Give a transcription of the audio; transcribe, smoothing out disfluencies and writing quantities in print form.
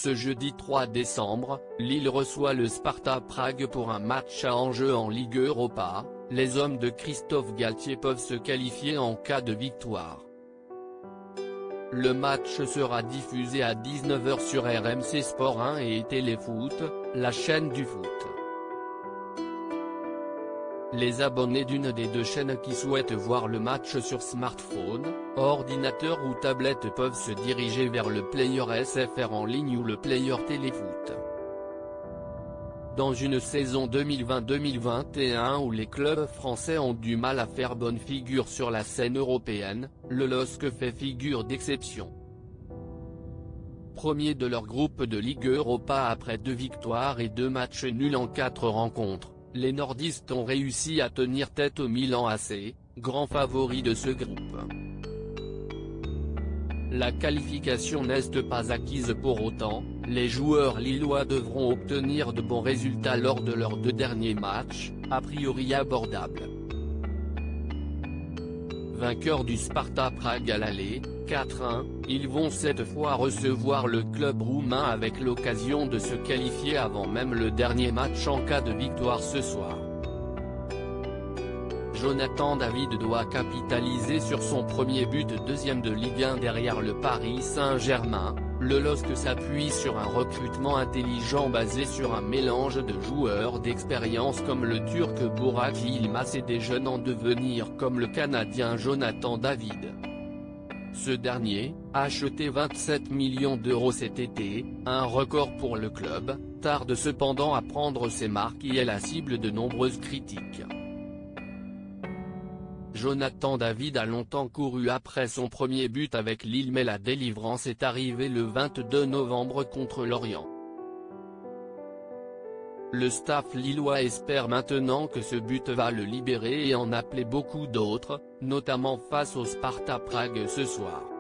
Ce jeudi 3 décembre, Lille reçoit le Sparta Prague pour un match à enjeu en Ligue Europa. Les hommes de Christophe Galtier peuvent se qualifier en cas de victoire. Le match sera diffusé à 19 h sur RMC Sport 1 et Téléfoot, la chaîne du foot. Les abonnés d'une des deux chaînes qui souhaitent voir le match sur smartphone, ordinateur ou tablette peuvent se diriger vers le player SFR en ligne ou le player Téléfoot. Dans une saison 2020-2021 où les clubs français ont du mal à faire bonne figure sur la scène européenne, le LOSC fait figure d'exception. Premier de leur groupe de Ligue Europa après 2 victoires et 2 matchs nuls en 4 rencontres, les nordistes ont réussi à tenir tête au Milan AC, grand favori de ce groupe. La qualification n'est pas acquise pour autant, les joueurs lillois devront obtenir de bons résultats lors de leurs 2 derniers matchs, a priori abordables. Vainqueurs du Sparta Prague à l'aller, 4-1, ils vont cette fois recevoir le club roumain avec l'occasion de se qualifier avant même le dernier match en cas de victoire ce soir. Jonathan David doit capitaliser sur son premier but deuxième de Ligue 1 derrière le Paris Saint-Germain. Le LOSC s'appuie sur un recrutement intelligent basé sur un mélange de joueurs d'expérience comme le Turc Burak Yilmaz et des jeunes en devenir comme le Canadien Jonathan David. Ce dernier, acheté 27 millions d'euros cet été, un record pour le club, tarde cependant à prendre ses marques et est la cible de nombreuses critiques. Jonathan David a longtemps couru après son premier but avec Lille mais la délivrance est arrivée le 22 novembre contre Lorient. Le staff lillois espère maintenant que ce but va le libérer et en appeler beaucoup d'autres, notamment face au Sparta Prague ce soir.